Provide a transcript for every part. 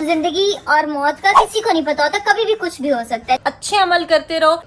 जिंदगी और मौत का किसी को नहीं पता होता, कभी भी कुछ भी हो सकता है। अच्छे अमल करते रहो,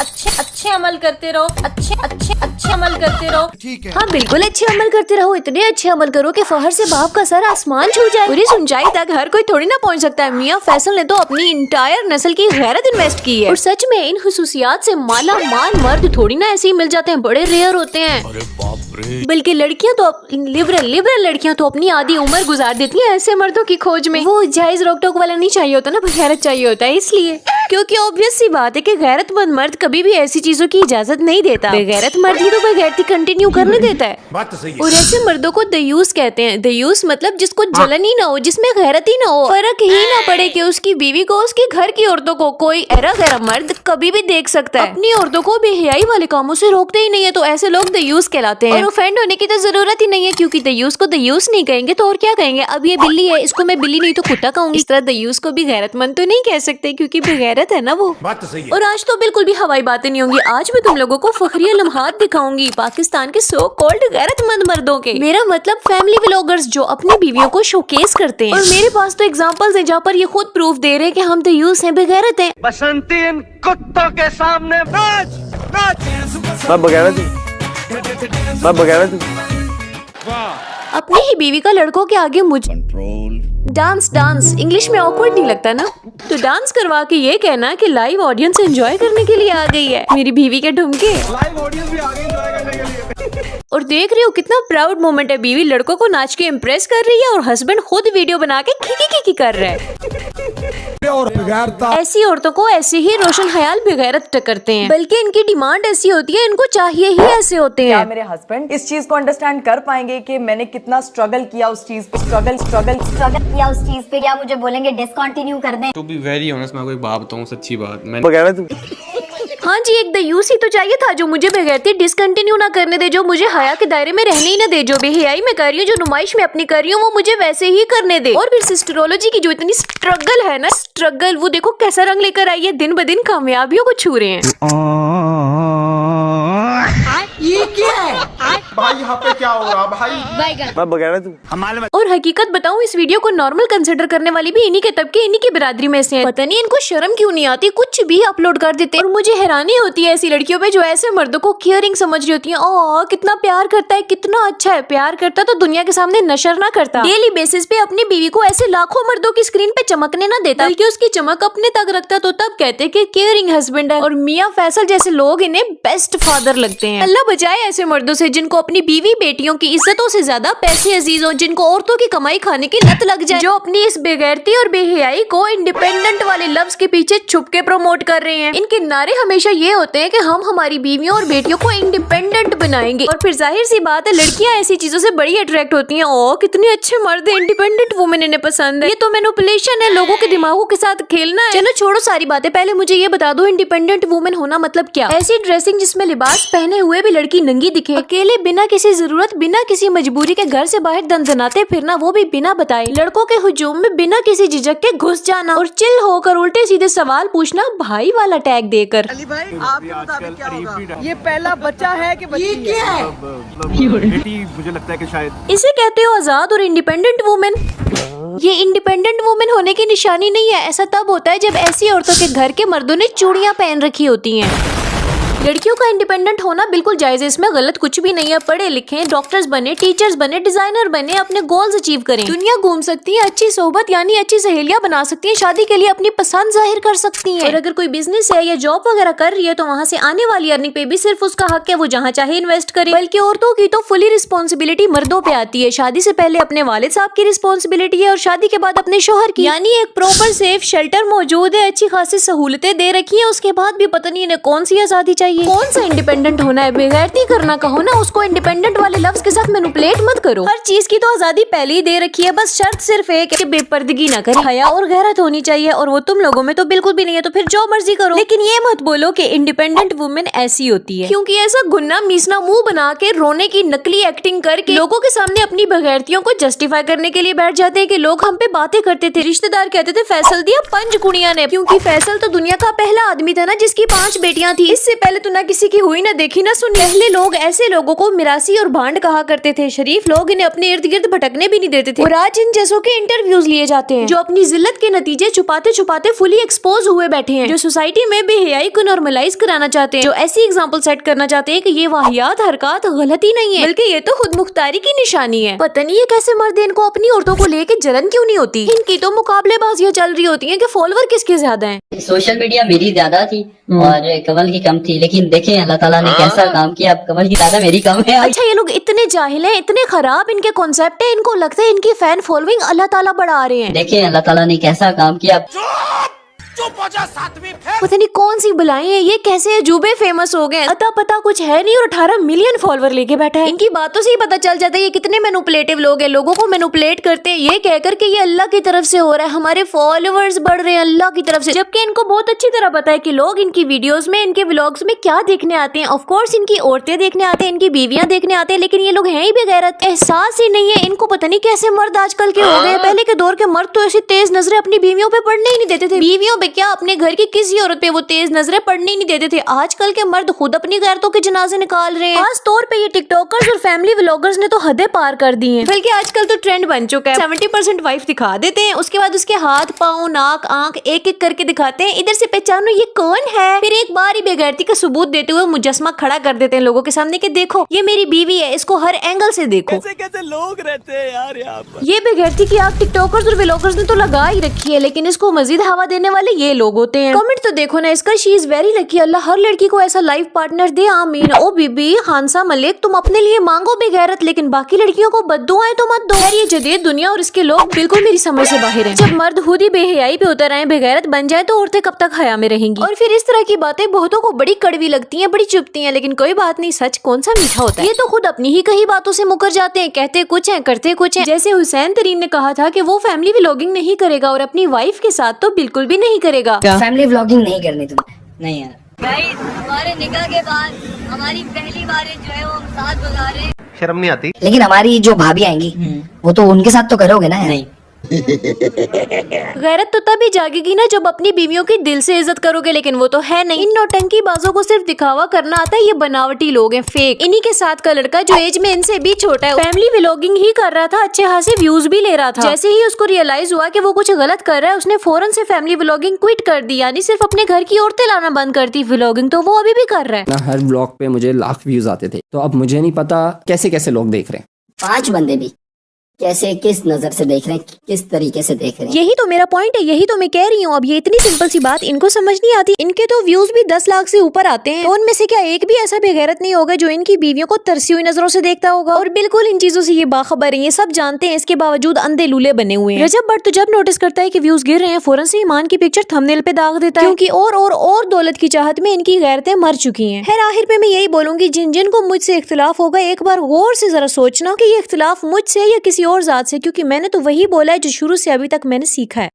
अच्छे अमल करते रहो, अच्छे अमल करते रहो। ठीक है। हाँ बिल्कुल अच्छे अमल करते रहो। इतने अच्छे अमल करो कि फहर से बाप का सर आसमान छू जाए। पूरी ऊंचाई तक हर कोई थोड़ी ना पहुंच सकता है। मियाँ फैसल ने तो अपनी इंटायर नस्ल की गैरत इन्वेस्ट की है। और सच में इन खुसूसियात से माला माल मर्द थोड़ी ना ऐसे ही मिल जाते हैं, बड़े रेयर होते हैं। अरे बाप रे। बल्कि लड़कियां तो लिबरल लड़कियां तो अपनी आधी उम्र गुजार देती हैं ऐसे मर्दों की खोज में। वो जायज रोक टोक वाला नहीं चाहिए होता ना, गैरत चाहिए होता है। इसलिए क्योंकि ऑब्वियस सी बात है कि गैरतमंद मर्द कभी भी ऐसी चीजों की इजाजत नहीं देता। बेगैरत मर्द ही तो बेगैरती कंटिन्यू करने देता है। बात तो सही है। और ऐसे मर्दों को दयूस कहते हैं। दयूस मतलब जिसको जलन ही ना हो, जिसमें गैरत ही ना हो, फर्क ही ना पड़े कि उसकी बीवी को उसके घर की औरतों को कोई ऐरा गैरा मर्द कभी भी देख सकता है। अपनी औरतों को बेहयाई वाले कामों से रोकते ही नहीं है, तो ऐसे लोग दयूस कहलाते हैं। और ऑफेंड होने की तो जरूरत ही नहीं है, क्योंकि दयूस को दयूस नहीं कहेंगे तो और क्या कहेंगे। अब ये बिल्ली है, इसको मैं बिल्ली नहीं तो कुत्ता कहूंगी। इस तरह दयूस को भी गैरतमंद तो नहीं कह सकते, क्योंकि बेगैरत है ना वो। बात तो सही है। और आज तो बिल्कुल भी हवाई बातें नहीं होंगी। आज मैं तुम लोगों को फखरिया लम्हात दिखाऊंगी पाकिस्तान के सो कॉल्ड गैरतमंद मर्दों के। मेरा मतलब फैमिली व्लॉगर्स जो अपनी बीवियों को शोकेस करते हैं। और मेरे पास तो एग्जांपल्स हैं जहाँ पर ये खुद प्रूफ दे रहे हैं कि हम दयूस हैं, बेगैरत हैं। बसंती इन कुत्तों के सामने नाच नाच। मैं बगैरत अपनी ही बीवी का लड़कों के आगे मुझ डांस इंग्लिश में ऑकवर्ड नहीं लगता ना, तो डांस करवा के ये कहना कि लाइव ऑडियंस एंजॉय करने के लिए आ गई है मेरी बीवी के ढुमके। लाइव ऑडियंस भी आ गई एंजॉय करने के लिए। और देख रही हो कितना प्राउड मोमेंट है। बीवी लड़कों को नाच के इम्प्रेस कर रही है और हस्बैंड खुद वीडियो बना के खिकी कर रहा है। ऐसी औरतों को ऐसे ही रोशन ख्याल बेगैरत टकरते हैं, बल्कि इनकी डिमांड ऐसी होती है, इनको चाहिए ही ऐसे होते क्या हैं। मेरे हस्बैंड इस चीज को अंडरस्टैंड कर पाएंगे कि मैंने कितना स्ट्रगल किया उस चीज पे, स्ट्रगल किया उस चीज पे, क्या मुझे बोलेंगे डिसकंटिन्यू कर दें? टू बी वेरी ऑनेस्ट, मैं कोई बात बताऊं, सच्ची बात, मैं बगैरत हाँ जी, एक दयूस ही तो चाहिए था जो मुझे बेगैरती डिसकंटिन्यू ना करने दे, जो मुझे हया के दायरे में रहने ही ना दे, जो बेहयाई में कर रही हूँ, जो नुमाइश में अपनी कर रही हूँ, वो मुझे वैसे ही करने दे। और फिर सिस्टरोलॉजी की जो इतनी स्ट्रगल है ना, स्ट्रगल वो देखो कैसा रंग लेकर आई है। दिन ब दिन कामयाबियों को छू रहे हैं। ये क्या है भाई? यहाँ पे क्या हो रहा भाई? मैं बगैरत और हकीकत बताऊं, इस वीडियो को नॉर्मल कंसिडर करने वाली भी इन्हीं के तबके, इन्हीं की बिरादरी में से हैं। पता नहीं इनको शर्म क्यों नहीं आती, कुछ भी अपलोड कर देते हैं। और मुझे हैरानी होती है ऐसी लड़कियों पे जो ऐसे मर्दों को केयरिंग समझ रही होती है। ओ कितना प्यार करता है, कितना अच्छा है। प्यार करता तो दुनिया के सामने नशर ना करता, डेली बेसिस पे अपनी बीवी को ऐसे लाखों मर्दों की स्क्रीन पे चमकने ना देता, बल्कि उसकी चमक अपने तक रखता, तो तब कहते कि केयरिंग हस्बैंड है। और मियाँ फैसल जैसे लोग इन्हें बेस्ट फादर लगते हैं। अल्लाह बचाए ऐसे मर्दों से जिनको अपनी बीवी बेटियों की इज्जतों से ज्यादा पैसे अजीज हो, जिनको औरतों की कमाई खाने की लत लग जाए, जो अपनी इस बेगैरती और बेहयाई को इंडिपेंडेंट वाले लफ्ज के पीछे छुप के प्रमोट कर रहे हैं। इनके नारे हमेशा ये होते हैं कि हम हमारी बीवियों और बेटियों को इंडिपेंडेंट बनाएंगे। और फिर जाहिर सी बात है लड़कियां ऐसी चीजों से बड़ी अट्रैक्ट होती हैं। ओ कितने अच्छे मर्द है, इंडिपेंडेंट वुमेन इन्हें पसंद है। ये तो मैनिपुलेशन है, लोगों के दिमागों के साथ खेलना है। चलो छोड़ो सारी बातें, पहले मुझे ये बता दो इंडिपेंडेंट वुमेन होना मतलब क्या? ऐसी ड्रेसिंग जिसमें लिबास पहने हुए भी लड़की नंगी दिखे, अकेले बिना किसी जरूरत, बिना किसी मजबूरी के घर से बाहर दंदनाते फिरना, वो भी बिना बताए, लड़कों के हुजूम में बिना किसी झिझक के घुस जाना, और चिल होकर उल्टे सीधे सवाल पूछना भाई वाला टैग देकर। अली भाई आपके मुताबिक क्या होगा? ये पहला बच्चा है कि ये क्या है? बेटी मुझे लगता है कि शायद इसे कहते हो आजाद और इंडिपेंडेंट वुमेन। ये इंडिपेंडेंट वुमेन होने की निशानी नहीं है। ऐसा तब होता है जब ऐसी औरतों के घर के मर्दों ने चूड़ियां पहन रखी होती हैं। लड़कियों का इंडिपेंडेंट होना बिल्कुल जायज है, इसमें गलत कुछ भी नहीं है। पढ़े लिखे, डॉक्टर्स बने, टीचर्स बने, डिजाइनर बने, अपने गोल्स अचीव करें, दुनिया घूम सकती है, अच्छी सोहबत यानी अच्छी सहेलियां बना सकती हैं, शादी के लिए अपनी पसंद जाहिर कर सकती हैं। और अगर कोई बिजनेस है या जॉब वगैरह कर रही है तो वहाँ से आने वाली अर्निंग पे भी सिर्फ उसका हक है, वो जहाँ चाहे इन्वेस्ट करे। बल्कि औरतों की तो फुली रिस्पॉन्सिबिलिटी मर्दों पे आती है। शादी से पहले अपने वालिद साहब की रिस्पॉन्सिबिलिटी है और शादी के बाद अपने शोहर की। यानी एक प्रॉपर सेफ शेल्टर मौजूद है, अच्छी खासी सहूलतें दे रखी है। उसके बाद भी पता नहीं इन्हें कौन सी आजादी चाहिए, कौन सा इंडिपेंडेंट होना है। बेगैरती करना कहो ना, उसको इंडिपेंडेंट वाले लफ्ज के साथ मैनिपुलेट मत करो। हर चीज की तो आजादी पहले ही दे रखी है, बस शर्त सिर्फ एक है कि बेपर्दगी ना करे, हया और गैरत होनी चाहिए। और वो तुम लोगों में तो बिल्कुल भी नहीं है, तो फिर जो मर्जी करो। लेकिन ये मत बोलो कि इंडिपेंडेंट वुमेन ऐसी होती है, क्योंकि ऐसा गुन्ना मीसना मुंह बना के रोने की नकली एक्टिंग करके लोगों के सामने अपनी बेगैरतियों को जस्टिफाई करने के लिए बैठ जाते हैं कि लोग हम पे बातें करते थे। रिश्तेदार कहते थे फैसल दिया पंच कुड़ियां ने, क्योंकि फैसल तो दुनिया का पहला आदमी था ना जिसकी 5 बेटियां थी। इससे पहले तो ना किसी की हुई ना देखी ना सुनी। पहले लोग ऐसे लोगों को मिरासी और भांड कहा करते थे, शरीफ लोग इन्हें अपने इर्द गिर्द भटकने भी नहीं देते थे। और आज इन जैसों के इंटरव्यूज लिए जाते हैं जो अपनी जिल्लत के नतीजे छुपाते छुपाते फुली एक्सपोज हुए बैठे हैं, जो सोसाइटी में बेहयाई को नॉर्मलाइज कराना चाहते हैं, जो ऐसी एग्जाम्पल सेट करना चाहते हैं कि ये वाहियात हरकत गलती नहीं है बल्कि ये तो खुद मुख्तारी की निशानी है। पता नहीं ये कैसे मर्द हैं, इनको अपनी औरतों को लेके जलन क्यों नहीं होती। इनकी तो मुकाबलेबाजियां चल रही होती हैं कि फॉलोवर किसके ज्यादा हैं। सोशल मीडिया मेरी ज्यादा थी और कमल की कम थी, लेकिन देखें अल्लाह ताला ने कैसा काम किया, अब कमल की ज्यादा मेरी कम है। अच्छा ये लोग इतने जाहिल हैं, इतने खराब इनके कॉन्सेप्ट है, इनको लगता है इनकी फैन फॉलोइंग अल्लाह ताला बढ़ा रहे हैं। देखें अल्लाह ताला ने कैसा काम किया। पता नहीं कौन सी बुलाएं हैं ये, कैसे अजूबे फेमस हो गए, अता पता कुछ है नहीं और 18 मिलियन फॉलोवर लेके बैठा है। इनकी बातों से ही पता चल जाता है ये कितने मैनिपुलेटिव लोग हैं, लोगों को मैनिपुलेट करते हैं ये कहकर के ये अल्लाह की तरफ से हो रहा है, हमारे फॉलोवर्स बढ़ रहे हैं अल्लाह की तरफ से। जबकि इनको बहुत अच्छी तरह पता है कि लोग इनकी वीडियोस में, इनके व्लॉग्स में क्या देखने आते हैं। ऑफ कोर्स इनकी औरतें देखने आते हैं, इनकी बीवियां देखने आते हैं, लेकिन ये लोग हैं ही बेगैरत, एहसास ही नहीं है इनको। पता नहीं कैसे मर्द आजकल के हो गए, पहले के दौर के मर्द तो ऐसी तेज नजरें अपनी बीवियों पे पड़ने ही नहीं देते थे, बीवियों पे क्या अपने घर की किसी औरत पे वो तेज नजरें पड़ने ही नहीं देते थे। आजकल के मर्द खुद अपनी गैरतों के जनाजे निकाल रहे हैं। खास तौर पे ये टिकटॉकर्स और फैमिली व्लॉगर्स ने तो हदें पार कर दी हैं। बल्कि आजकल तो ट्रेंड बन चुका है, 70% वाइफ दिखा देते हैं, उसके बाद उसके हाथ पाँव नाक आंख एक एक करके दिखाते हैं, इधर से पहचानो ये कौन है, फिर एक बार ही बेगैरती का सबूत देते हुए मुजस्मा खड़ा कर देते हैं लोगों के सामने कि देखो ये मेरी बीवी है, इसको हर एंगल से देखो। कैसे लोग रहते हैं यार यहाँ पर। ये बेगैरती की आग टिकटॉकर्स और व्लॉगर्स ने तो लगा ही रखी है, लेकिन इसको मजीद हवा देने वाले ये लोग होते हैं। कमेंट तो देखो ना इसका, शी इज वेरी लकी, अल्लाह हर लड़की को ऐसा लाइफ पार्टनर दे, आमीन। ओ बीबी खानसा मलिक तुम अपने लिए मांगो बेगैरत, लेकिन बाकी लड़कियों को बद्दुआएं तो मत दो। यार ये जदीद दुनिया और इसके लोग बिल्कुल मेरी समझ से बाहर हैं। जब मर्द खुद ही बेहयाई पे उतर आए, बेगैरत बन जाए, तो औरतें कब तक हया में रहेंगी। और फिर इस तरह की बातें बहुतों को बड़ी कड़वी लगती हैं, बड़ी चुभती हैं, लेकिन कोई बात नहीं, सच कौन सा मीठा होता है। ये तो खुद अपनी ही कही बातों से मुकर जाते हैं, कहते कुछ है करते कुछ है। जैसे हुसैन तरीन ने कहा था कि वो फैमिली व्लॉगिंग नहीं करेगा और अपनी वाइफ के साथ तो बिल्कुल भी नहीं करेगा। फैमिली व्लॉगिंग नहीं करनी तुम्हें, नहीं यार। गाइस हमारे निकाह के बाद हमारी पहली बार जो है वो हम साथ गुजारे, शर्म नहीं आती। लेकिन हमारी जो भाभी आएंगी वो तो उनके साथ तो करोगे ना? नहीं। गैरत तो तभी जागेगी ना जब अपनी बीवियों की दिल से इज्जत करोगे, लेकिन वो तो है नहीं। इन नौटंकी बाजों को सिर्फ दिखावा करना आता है, ये बनावटी लोग हैं, फेक। इन्हीं के साथ का लड़का जो एज में इनसे भी छोटा है, फैमिली व्लॉगिंग ही कर रहा था, अच्छे खासे व्यूज भी ले रहा था। जैसे ही उसको रियलाइज हुआ कि वो कुछ गलत कर रहा है, उसने फौरन से फैमिली व्लॉगिंग क्विट कर दी, यानी सिर्फ अपने घर की औरतें लाना बंद कर दी। व्लॉगिंग तो वो अभी भी कर रहा है। हर ब्लॉग पे मुझे लाख व्यूज आते थे, तो अब मुझे नहीं पता कैसे कैसे लोग देख रहे हैं। 5 बंदे भी कैसे, किस नजर से देख रहे हैं, किस तरीके से देख रहे हैं। यही तो मेरा पॉइंट है, यही तो मैं कह रही हूँ। अब ये इतनी सिंपल सी बात इनको समझ नहीं आती। इनके तो व्यूज भी 10 लाख से ऊपर आते हैं, तो उनमें से क्या एक भी ऐसा बेगैरत नहीं होगा जो इनकी बीवियों को तरसी हुई नजरों से देखता होगा। और बिल्कुल इन चीजों से ये बाखबर है, ये सब जानते हैं, इसके बावजूद अंधे लूले बने हुए हैं। रजब भट्ट तो जब नोटिस करता है कि व्यूज गिर रहे हैं, फौरन से ईमान की पिक्चर थंबनेल पे दाग देता है, क्योंकि और दौलत की चाहत में इनकी गैरतें मर चुकी हैं। खैर आखिर में मैं यही बोलूंगी, जिन जिन को मुझसे इख्तिलाफ होगा, एक बार गौर से जरा सोचना कि ये इख्तिलाफ मुझसे या किसी और जात से, क्योंकि मैंने तो वही बोला है जो शुरू से अभी तक मैंने सीखा है।